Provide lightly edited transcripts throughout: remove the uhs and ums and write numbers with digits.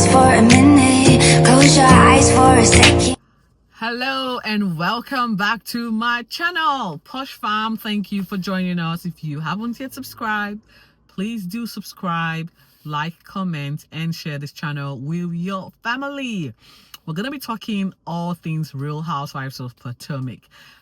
just for a minute. Close your eyes for a second. Hello and welcome back to my channel, Posh Fam. Thank you for joining us. If you haven't yet subscribed, please do subscribe, like, comment, and share this channel with your family. We're gonna be talking all things Real Housewives of Potomac.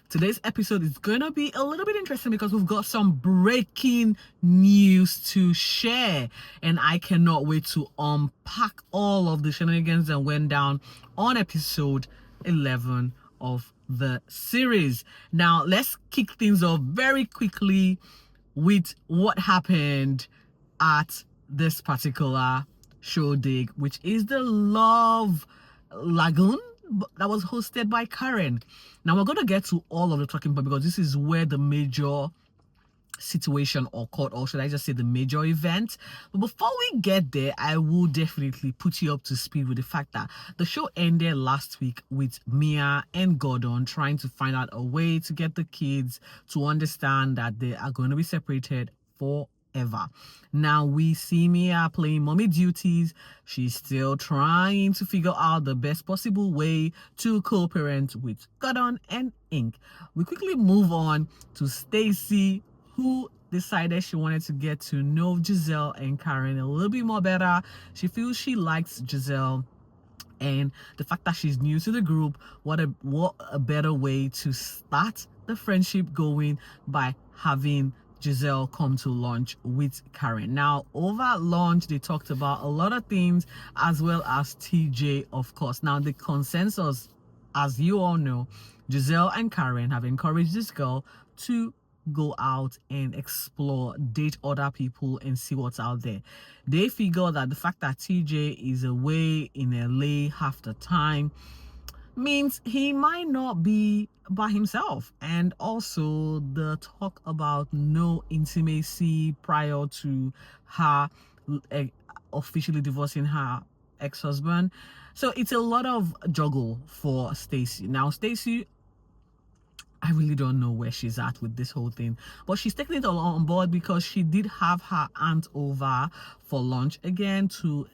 Today's episode is gonna be a little bit interesting because we've got some breaking news to share, and I cannot wait to unpack all of the shenanigans that went down on episode 11 of the series. Now let's kick things off very quickly with what happened at this particular show dig, which is the Love Lagoon that was hosted by Karen. Now we're going to get to all of the talking point because this is where the major situation occurred, or should I just say the major event. But before we get there, I will definitely put you up to speed with the fact that the show ended last week with Mia and Gordon trying to find out a way to get the kids to understand that they are going to be separated forever. Now we see Mia playing mommy duties. She's still trying to figure out the best possible way to co-parent with Gordon and Ink. We quickly move on to Stacy, who decided she wanted to get to know Giselle and Karen a little bit more better. She feels she likes Giselle, and the fact that she's new to the group, what a better way to start the friendship going by having Giselle come to lunch with Karen. Now over lunch they talked about a lot of things, as well as TJ, of course. Now the consensus, as you all know, Giselle and Karen have encouraged this girl to go out and explore, date other people, and see what's out there. They figure that the fact that TJ is away in LA half the time means he might not be by himself, and also the talk about no intimacy prior to her officially divorcing her ex-husband. So it's a lot of juggle for Stacy. Now Stacy, I really don't know where she's at with this whole thing, but she's taking it all on board because she did have her aunt over for lunch again to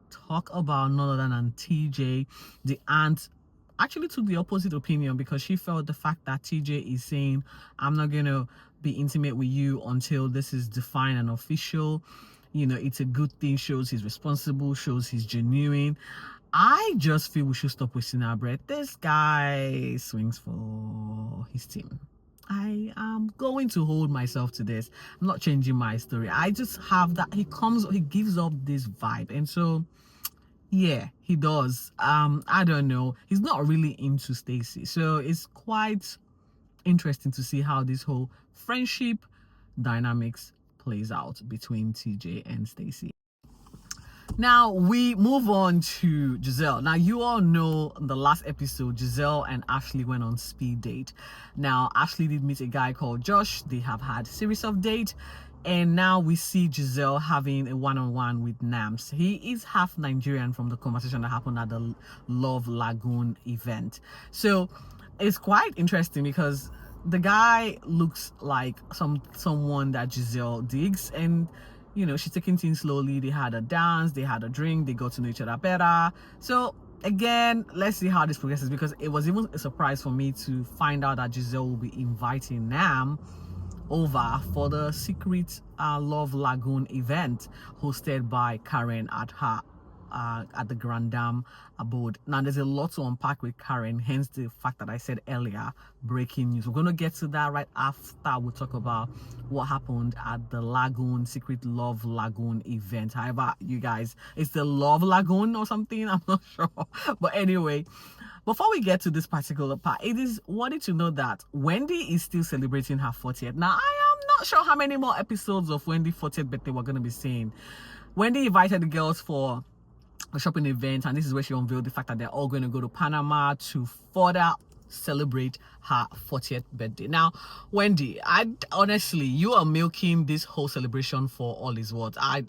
talk about none other than TJ. The aunt actually took the opposite opinion because she felt the fact that TJ is saying, I'm not going to be intimate with you until this is defined and official. You know, it's a good thing, shows he's responsible, shows he's genuine. I just feel we should stop wasting our breath. This guy swings for his team. I am going to hold myself to this. I'm not changing my story. I just have that he gives up this vibe, and so yeah, he does. I don't know. He's not really into Stacy, so it's quite interesting to see how this whole friendship dynamics plays out between TJ and Stacy. Now we move on to Giselle. Now you all know in the last episode Giselle and Ashley went on speed date. Now Ashley did meet a guy called Josh. They have had a series of dates, and now we see Giselle having a one-on-one with Nams. He is half Nigerian from the conversation that happened at the Love Lagoon event. So it's quite interesting because the guy looks like someone that Giselle digs, and you know, she's taking things slowly. They had a dance, they had a drink, they got to know each other better. So again, let's see how this progresses, because it was even a surprise for me to find out that Giselle will be inviting Nam over for the secret Love Lagoon event hosted by Karen at her at the Grand Dam abode. Now there's a lot to unpack with Karen, hence the fact that I said earlier, breaking news. We're going to get to that right after we talk about what happened at the Lagoon, secret Love Lagoon event. However, you guys, it's the Love Lagoon or something, I'm not sure. But anyway, before we get to this particular part, it is wanted to know that Wendy is still celebrating her 40th. Now, I am not sure how many more episodes of Wendy's 40th birthday we're going to be seeing. Wendy invited the girls for a shopping event, and this is where she unveiled the fact that they're all going to go to Panama to further celebrate her 40th birthday. Now, Wendy, I honestly, you are milking this whole celebration for all is worth. I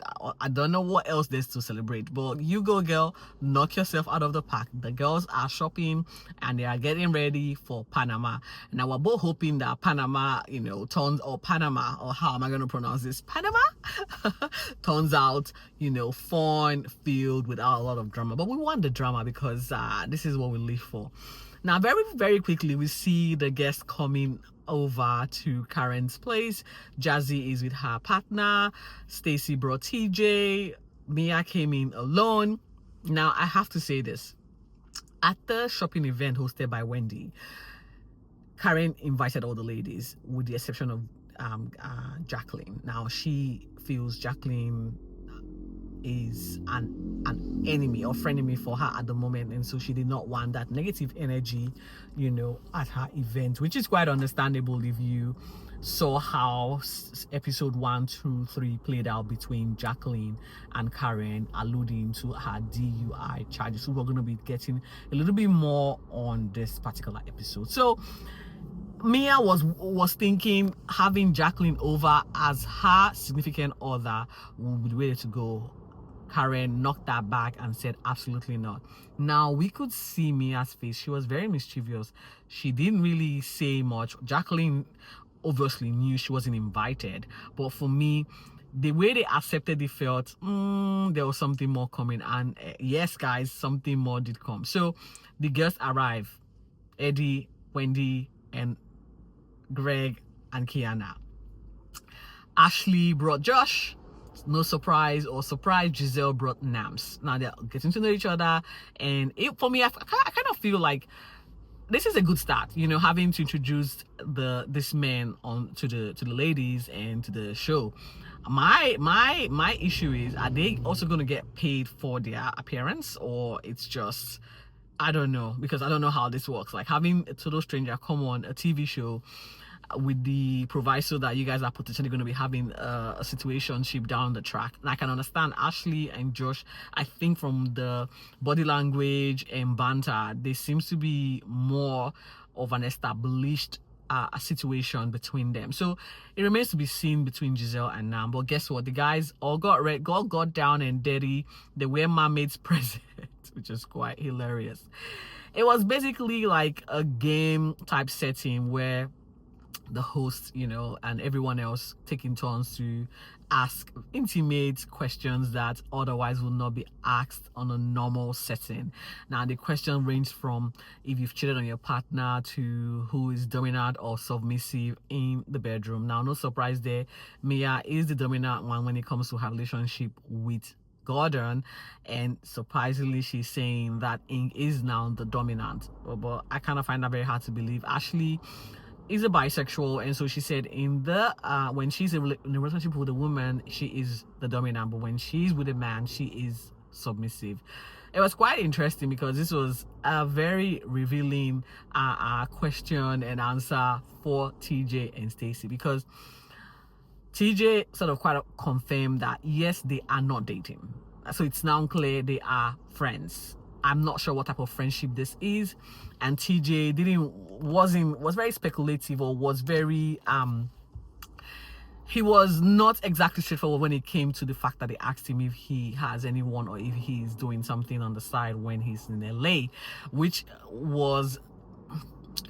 don't know what else there's to celebrate, but you go, girl, knock yourself out of the park. The girls are shopping and they are getting ready for Panama. Now we're both hoping that Panama, Panama, or how am I going to pronounce this? Panama turns out, fun, filled without a lot of drama. But we want the drama because this is what we live for. Now, very, very quickly, we see the guest coming over to Karen's place. Jazzy is with her partner. Stacy brought TJ. Mia came in alone. Now, I have to say this. At the shopping event hosted by Wendy, Karen invited all the ladies with the exception of Jacqueline. Now, she feels Jacqueline is an enemy or frenemy for her at the moment, and so she did not want that negative energy at her event, which is quite understandable if you saw how episode 1, 2, 3 played out between Jacqueline and Karen, alluding to her DUI charges. So we're going to be getting a little bit more on this particular episode. So Mia was thinking having Jacqueline over as her significant other would be the way to go. Karen knocked that back and said absolutely not. Now we could see Mia's face. She was very mischievous. She didn't really say much. Jacqueline obviously knew she wasn't invited, but for me, the way they accepted it felt there was something more coming. And yes, guys, something more did come. So the girls arrived: Eddie, Wendy, and Greg and Kiana. Ashley brought Josh. No surprise or surprise, Giselle brought Nams. Now they're getting to know each other, and for me, I kind of feel like this is a good start. Having to introduce this man to the ladies and to the show. My issue is, are they also going to get paid for their appearance, or it's just, I don't know, because I don't know how this works. Like having a total stranger come on a TV show with the proviso that you guys are potentially going to be having a situationship down the track. And I can understand Ashley and Josh. I think from the body language and banter, there seems to be more of an established a situation between them. So it remains to be seen between Giselle and Nam. But guess what? The guys all got down and dirty. They were mermaids present, which is quite hilarious. It was basically like a game type setting where the host, and everyone else taking turns to ask intimate questions that otherwise would not be asked on a normal setting. Now, the question ranged from if you've cheated on your partner to who is dominant or submissive in the bedroom. Now, no surprise there, Mia is the dominant one when it comes to her relationship with Gordon, and surprisingly she's saying that Ing is now the dominant, but I kind of find that very hard to believe. Ashley is a bisexual, and so she said in the when she's in a relationship with a woman, she is the dominant, but when she's with a man, she is submissive. It was quite interesting because this was a very revealing question and answer for TJ and Stacy, because TJ sort of quite confirmed that yes, they are not dating, so it's now clear they are friends. I'm not sure what type of friendship this is, and TJ was very speculative, or was very he was not exactly straightforward when it came to the fact that they asked him if he has anyone or if he's doing something on the side when he's in LA, which was,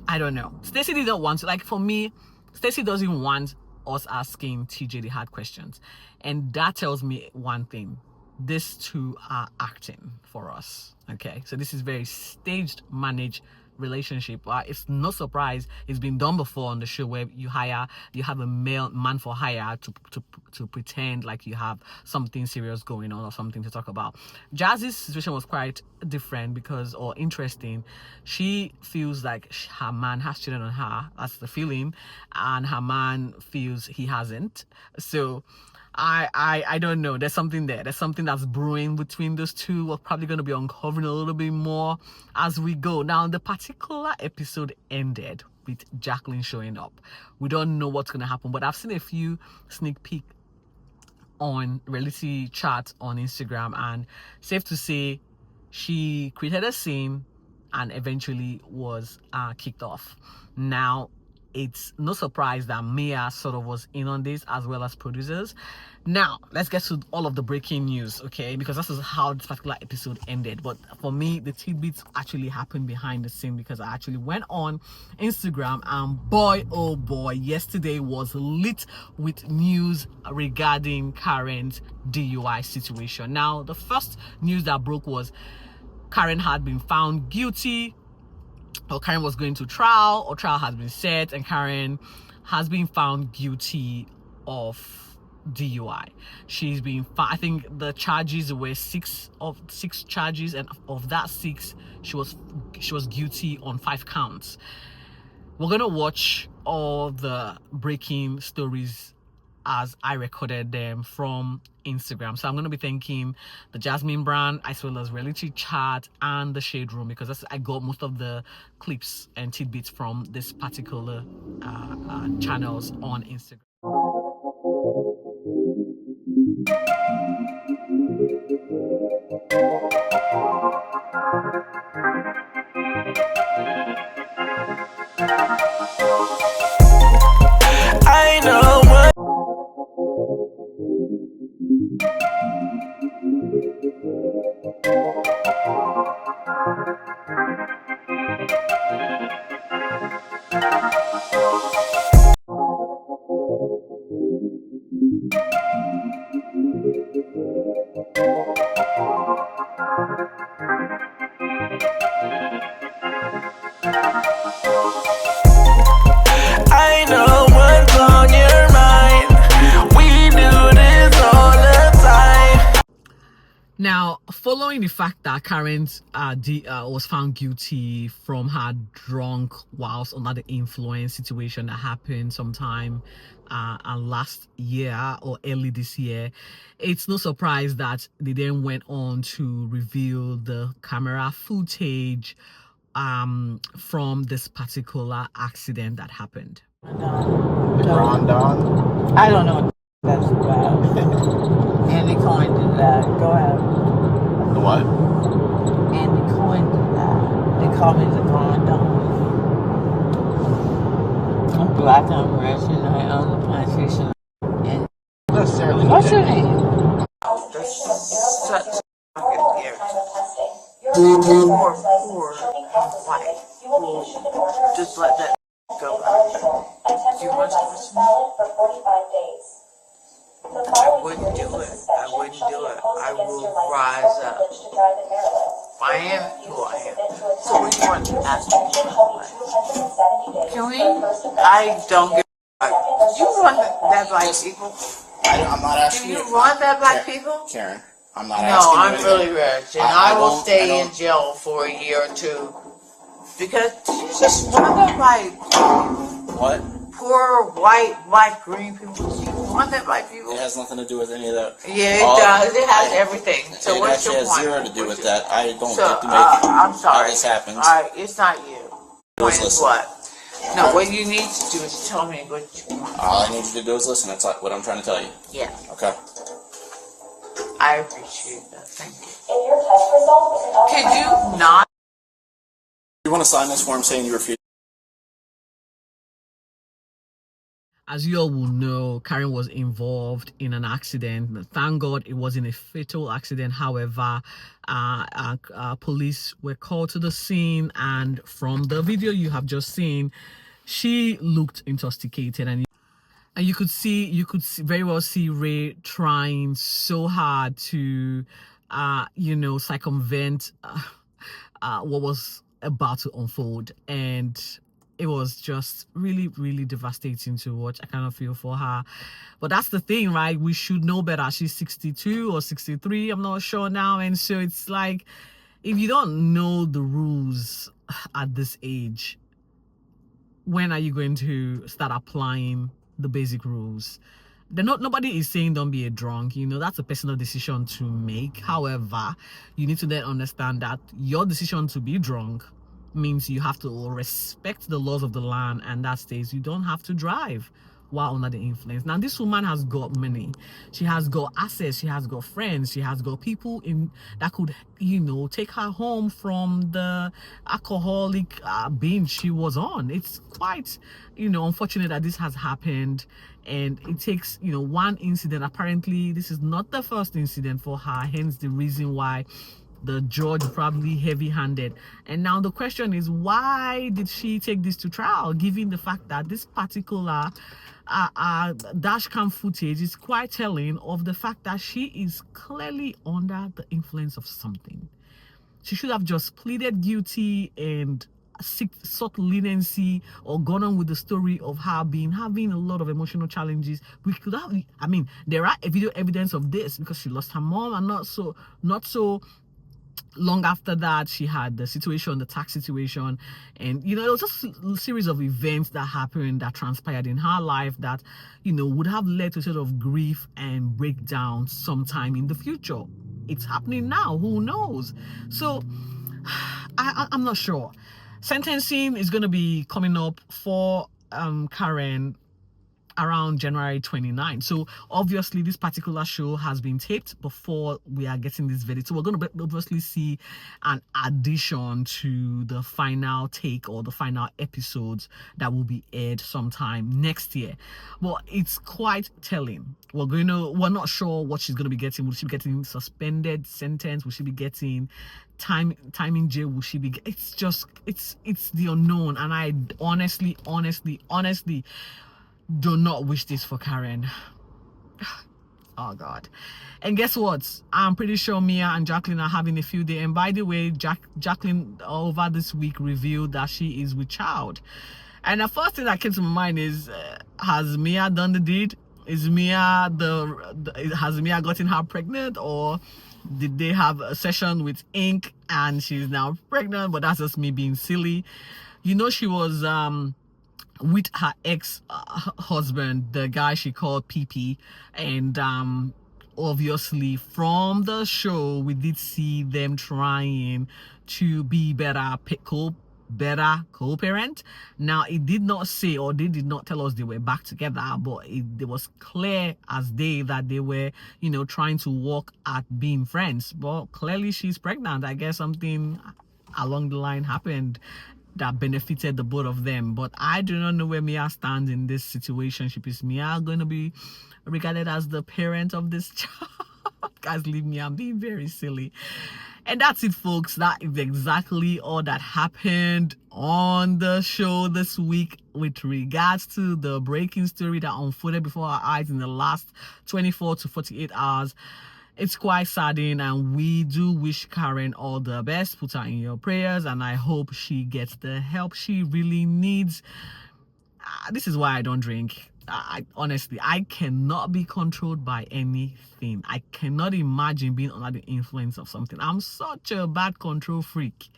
I don't know. Stacey didn't want to, like, for me, Stacey doesn't want us asking TJ the hard questions, and that tells me one thing: these two are acting for us. Okay, so this is very staged, managed relationship. It's no surprise, it's been done before on the show, where you have a man for hire to pretend like you have something serious going on or something to talk about. Jazzy's situation was quite different or interesting. She feels like her man has cheated on her. That's the feeling, and her man feels he hasn't. So I don't know. There's something there. There's something that's brewing between those two. We're probably going to be uncovering a little bit more as we go. Now, the particular episode ended with Jacqueline showing up. We don't know what's going to happen, but I've seen a few sneak peeks on RealityChat on Instagram, and safe to say, she created a scene. and eventually was kicked off. Now, it's no surprise that Mia sort of was in on this, as well as producers. Now, let's get to all of the breaking news, okay? Because this is how this particular episode ended. But for me, the tidbits actually happened behind the scene, because I actually went on Instagram, and boy, oh boy, yesterday was lit with news regarding Karen's DUI situation. Now, the first news that broke was Karen had been found guilty, or Karen was going to trial, or trial has been set, and Karen has been found guilty of DUI. She's been I think the charges were six charges, and of that 6, she was guilty on 5 counts. We're gonna watch all the breaking stories as I recorded them from Instagram. So I'm going to be thanking TheJasmineBrand, as well as RealityChat and TheShadeRoom, because I got most of the clips and tidbits from this particular channels on Instagram. I know what. I know what's on your mind. We do this all the time. Now, following the fact that Karen was found guilty from her drunk whilst under the influence situation that happened sometime last year or early this year, it's no surprise that they then went on to reveal the camera footage from this particular accident that happened. Rondon? I don't know what that's about. Andy coined that. Go ahead. The what? Andy coined that. They call me the Rondon. I'm black, I'm rich, and I own the plantation. And Necessarily. what's your name? That's such fucking irritant. Poor white will just let that go. You want to listen? I wouldn't do it. I wouldn't do it. I will rise up. I am who I am. So what do you want to ask me? Can we? I don't give a fuck. You want that black people? I'm not asking Do you want that black people? Karen, I'm not No, asking I'm you really anything. rich, and I will stay in jail for a year or 2 because you just want that white, What? poor white green people. You want that black people? It has nothing to do with any of that. Yeah, it does. It has everything. So it what's actually your has point? zero to do with that. I don't So get to make I'm sorry. how this happens. All right, it's not you. Point is listen. what? No, what you need to do is tell me what you want. All I need you to do is listen. That's what I'm trying to tell you. Yeah, Okay? I appreciate that. Thank you. Could you not? You want to sign this form saying you refuse? As you all will know, Karen was involved in an accident. Thank God it wasn't a fatal accident. However, police were called to the scene, and from the video you have just seen, she looked intoxicated, and you could very well see Ray trying so hard to circumvent what was about to unfold, and it was just really, really devastating to watch. I kind of feel for her, but that's the thing, right? We should know better. She's 62 or 63, I'm not sure now, and so it's like, if you don't know the rules at this age, when are you going to start applying the basic rules? Nobody is saying don't be a drunk, that's a personal decision to make. However, you need to then understand that your decision to be drunk means you have to respect the laws of the land, and that states you don't have to drive while under the influence. Now, this woman has got money. She has got assets. She has got friends. She has got people in that could, you know, take her home from the alcoholic binge she was on. It's quite, you know, unfortunate that this has happened. And it takes, you know, one incident. Apparently, this is not the first incident for her. Hence the reason why the judge probably heavy-handed. And now the question is, why did she take this to trial, given the fact that this particular dash cam footage is quite telling of the fact that she is clearly under the influence of something. She should have just pleaded guilty and sought leniency, or gone on with the story of her having a lot of emotional challenges. We could have, I mean, there are video evidence of this, because she lost her mom, and not so long after that she had the situation, the tax situation, and you know, it was just a series of events that happened, that transpired in her life, that, you know, would have led to sort of grief and breakdown sometime in the future. It's happening now, who knows? So I'm not sure. Sentencing is going to be coming up for Karen around January 29. So obviously this particular show has been taped before we are getting this verdict, so we're going to obviously see an addition to the final take, or the final episodes that will be aired sometime next year. But it's quite telling. We're not sure what she's going to be getting. Will she be getting suspended sentence? Will she be getting time in jail? Will she be, it's the unknown. And I honestly do not wish this for Karen. Oh God. And guess what? I'm pretty sure Mia and Jacqueline are having a field day. And by the way, Jacqueline over this week revealed that she is with child. And the first thing that came to my mind is, has Mia done the deed? Is Mia has Mia gotten her pregnant, or did they have a session with ink and she's now pregnant? But that's just me being silly. You know, she was with her ex-husband, the guy she called PP, and obviously from the show we did see them trying to be better co-parent. Now, it did not say, or they did not tell us they were back together, but it was clear as day that they were, you know, trying to work at being friends. But clearly she's pregnant. I guess something along the line happened that benefited the both of them. But I do not know where Mia stands in this situationship. Is Mia going to be regarded as the parent of this child? Guys, leave me, I'm being very silly. And that's it, folks. That is exactly all that happened on the show this week with regards to the breaking story that unfolded before our eyes in the last 24 to 48 hours. It's quite saddening, and we do wish Karen all the best. Put her in your prayers, and I hope she gets the help she really needs. This is why I don't drink. Honestly, I cannot be controlled by anything. I cannot imagine being under the influence of something. I'm such a bad control freak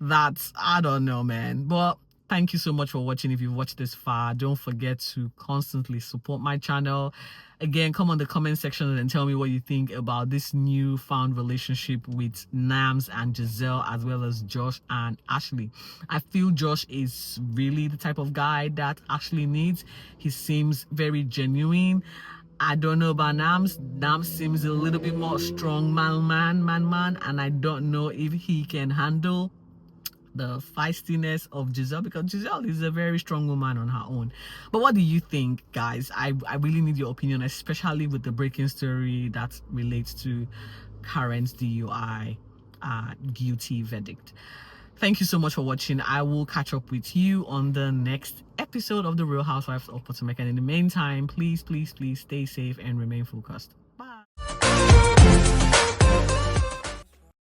that I don't know, man. But thank you so much for watching. If you've watched this far, don't forget to constantly support my channel. Again, come on the comment section and tell me what you think about this newfound relationship with Nams and Giselle, as well as Josh and Ashley. I feel Josh is really the type of guy that Ashley needs. He seems very genuine. I don't know about Nams. Nams seems a little bit more strong man, and I don't know if he can handle the feistiness of Giselle, because Giselle is a very strong woman on her own. But what do you think, guys? I really need your opinion, especially with the breaking story that relates to Karen's DUI guilty verdict. Thank you so much for watching. I will catch up with you on the next episode of The Real Housewives of Potomac. And in the meantime, please stay safe and remain focused.